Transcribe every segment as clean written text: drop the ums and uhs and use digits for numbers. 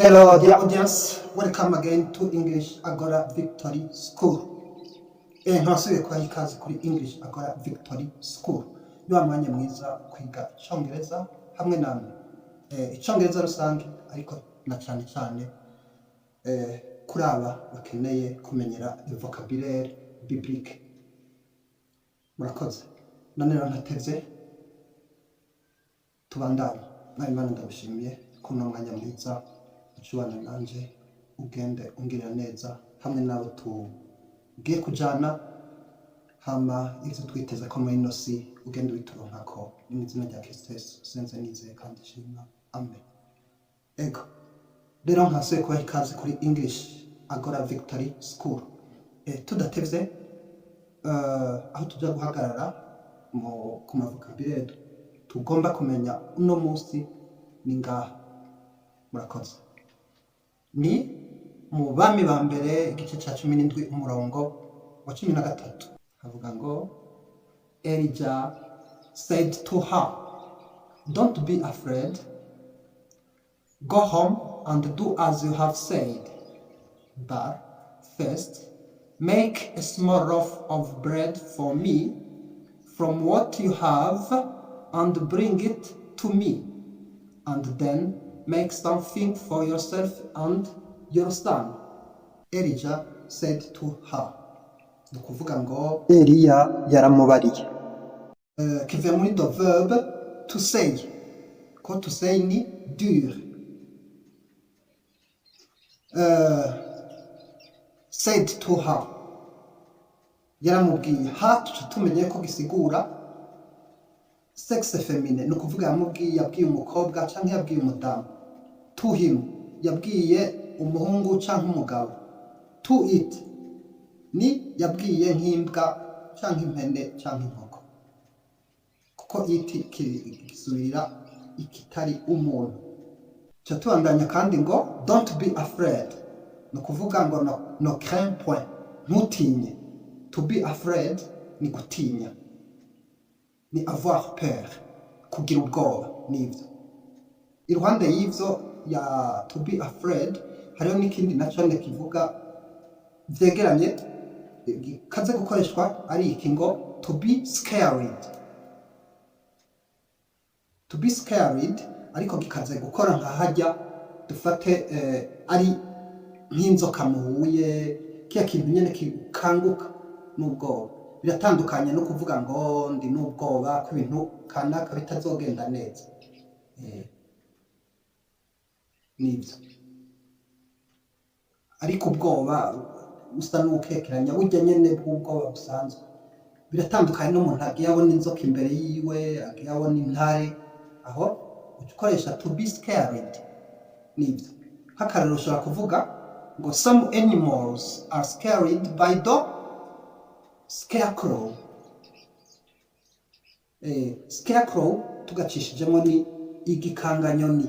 Hello, dear audience. Welcome again to English Agora Victory School. Nkasubiye kubaha ikaze kuri English Agora Victory School. Ni wa mwanya mwiza kwiga Icongereza hamwe namwe. Icongereza rusange ariko na cyane cyane kuri aba bakeneye kumenyera vocabulaire biblique. Murakoze. None ntateze tubandanye. Mwimana ndabashimiye kuno mwanya mwiza ucubana nanje ugende ungirira neza hamwe nawe tugiye kujana hama ivyo twiteza ko muri nosi ugende wituronkako mu izina rya Kristo Yesu senze nizeye kandi shima amen. Ego rero nkasubiye kubaha ikaze kuri English Agora Victory School. Tudatevye aho tuja guhagarara ku vocabulaire tugomba kumenya uno munsi ni ngaha. Murakoze. Ni mu bami ba mbere igice ca 17 umurongo wa 13 havuga ngo Elijah said to her, "Don't be afraid. Go home and do as you have said. But first, make a small loaf of bread for me from what you have and bring it to me. And then make something for yourself and your son." Elijah said to her. Nukuvuga ngo Eliya yaramubariye. Kivuye muri the verb to say. Ko to say ni dire. Said to her. Yaramubwiye. Ha tumenye ko gisigura sexe féminin. Nukuvuga yabwiye umukobwa canke yabwiye umudamu. To him yabwiye umuhungu canke umugabo. To it ni yabwiye nk'imbwa canke impene canke inkoko, kuko it kisubira ikitari umuntu. Cyo tubandanya kandi ngo don't be afraid, no kuvuga ngo no crains point, ntutinye. To be afraid ni gutinya, ni avoir peur, kugira ubwoba nivyo. Iruhande y'ivyo ya to be afraid hariho n'ikindi naco kivuga vyegeranye kaze gukoreshwa ari iki ngo to be scared. To be scared ariko gikaze gukora nka hajya dufate ari nk'inzoka muhuye kiya kintu nyene kikanguka n'ubwoba. Biratandukanye no kuvuga ngo ndi n'ubwoba ko ibintu kanaka bitazogenda neza. Nibyo. Ariko ubwoba usa n'ukekeranya burya nyene bw'ubwoba busanzwe. Biratandukanye n'umuntu agiye abona inzoka imbere yiwe, agiye abona intare, aho ukoresha to be scared. Nibyo. Hakarero ushobora kuvuga ngo some animals are scared by the scarecrow. Scarecrow tugacishijemo ni igikanganyoni.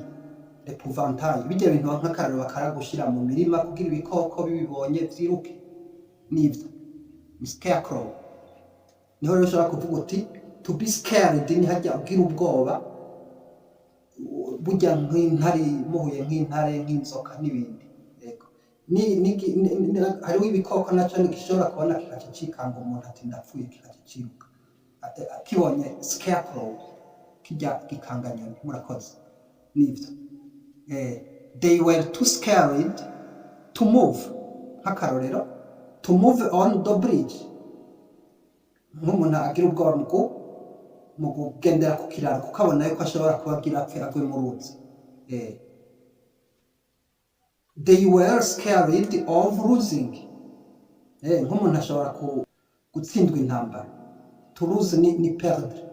Epouvantail. Bijya bintu nk'akarero bakaragushira mu mirima kugira ibikoko bibibonye vyiruke. Nivyo. Scarecrow. Niho rero ushobora kuvuga uti to be scared ni hajya ugira ubwoba burya nk'intare muhuye nk'intare nk'inzoka n'ibindi. Yego. Hariho ibikoko naco gishobora kubona kikaca cikanga umuntu ati ndapfuye kikaca ciruka. Kibonye scarecrow kijya gikanganyoni. Murakoze. Nivyo. They were too scared to move. Hakarorero to move on the bridge. Nk'umuntu agira ubwoba mu kugendera ku kiraro kuko abona yuko ashobora kubagira apfe agwe mu ruzi. They were scared of losing. Nk'umuntu ashobora gutsindwa intambara. To lose ni perdre.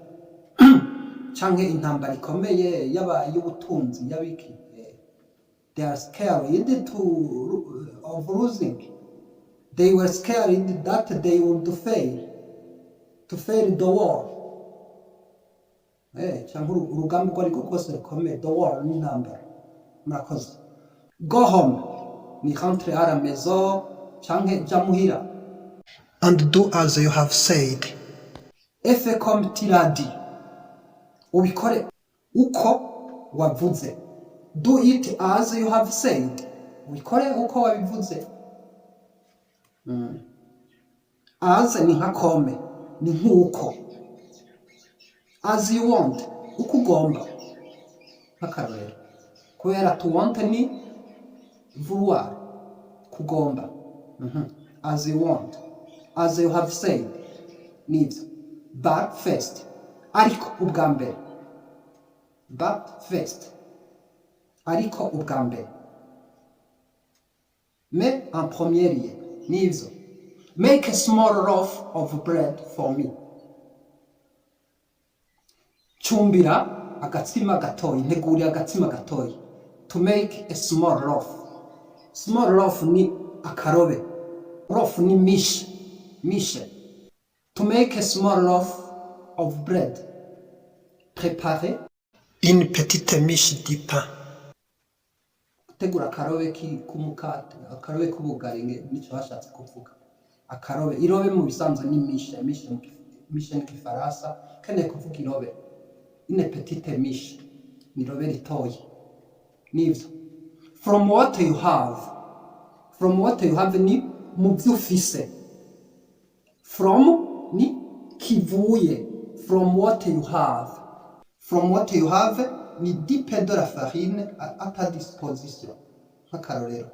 Canke intambara ikomeye y'ubutunzi y'abiki. They are scared of losing. They were scared that they would fail. To fail the war. Canke urugamba rwo ariko kose rukomeye. The war ni intambara. Murakoze. Go home ni rentre à la maison canke ja muhira. And do as you have said. Efe comme tu l'as dit. Ubikore uko wavuze. do it as you have said, ubikore uko wabivuze. As ni nka kome, ni nk'uko. As you want, uko ugomba. Nk'akarorero, kubera to want ni vouloir, kugomba. As you want, as you have said, nibyo. But first, ariko ubwa mbere. But first, ariko ubwa mbere. Mais en premier lieu, nibyo. Make a small loaf of bread for me. Chumbira agatsima gatoyi, nteguri agatsima gatoyi. To make a small loaf. Small loaf ni akarobe. Loaf ni mishe. To make a small loaf of bread. Préparer une petite miche de pain. Gutegura akarobe k'umukate, akarobe k'ubugari nico bashatse kuvuga. Akarobe, irobe mu bisanzwe ni mishe n'igifaransa, keneye kuvuga irobe. Une petite miche, irobe ritoyi. Nivyo. From what you have ni mu byo ufise. From ni kivuye. From what you have. From what you have ni 10 pains de la farine à ta disposition. Nk'akarorero.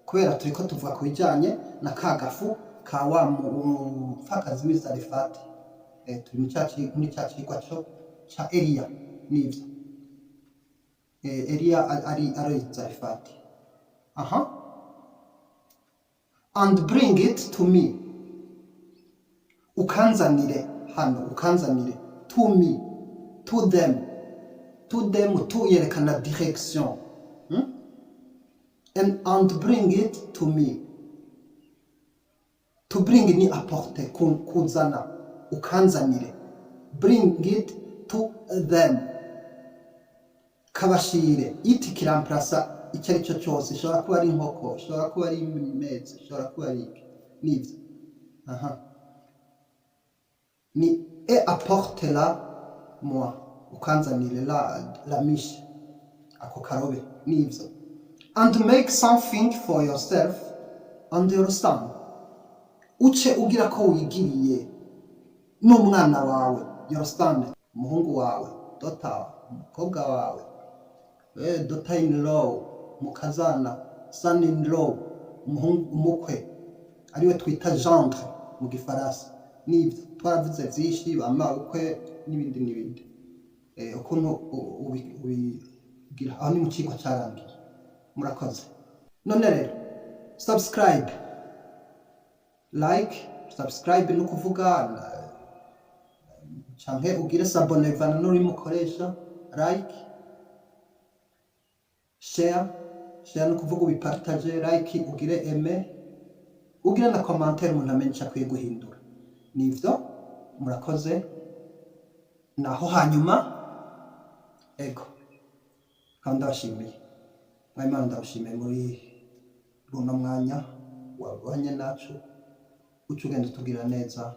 Kubera turiko tuvuga ku bijanye na kagafu ka wa mupfakazi w'Isarefati. Turi muri cya kigwa cha Eliya nivyo. Eliya ari Isarefati. And bring it to me. Ukanzanire hano, ukanzanire to me, to them, to yerekana direction. And bring it to me. To bring ni apporter, kuzana, ukanzanire. Bring it to them. Kabashire, iti kiramplasa icyo ari cyo cyose, ishobora kuba ari inkoko, ishobora kuba ari imeza, ishobora kuba ari nibyo. Ni apporte-la moi, ukanzanire la miche, ako karobe, nibyo. And make something for yourself and your son. Uce ugira ko wigiriye n'umwana wawe, your son, umuhungu wawe, daughter, umukobwa wawe, daughter-in-law, mukazana, son-in-law, umukwe, ariwe twita gendre mu gifaransa. Nibyo twaravuze vyinshi bamabukwe n'ibindi. Ukuntu ubigira aho ni mu kigo cyarangiye. Murakoze. None rero subscribe, like, subscribe no kuvuga canke ugire s'abonner vana n'uri mukoresha, like, share no kuvuga ubipartage, like, ugire aime, ugire na commentaire umuntu amenye icyo akwiye guhindura. Nivyo murakoze. Naho hanyuma ego kandi ndabashimiye. Imana ndabashimiye muri runo mwanya wabanye nacu, ucugenda tugira neza,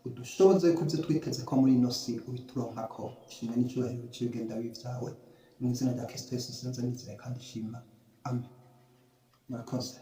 udushoboze kubyo twiteze ko muri ino si ubituronkako. Ishimwe n'icyubahiro cy'ibigenda bivyawe mu izina rya Kristo Yesu sinze nizeye kandi shima. Amen. Murakoze.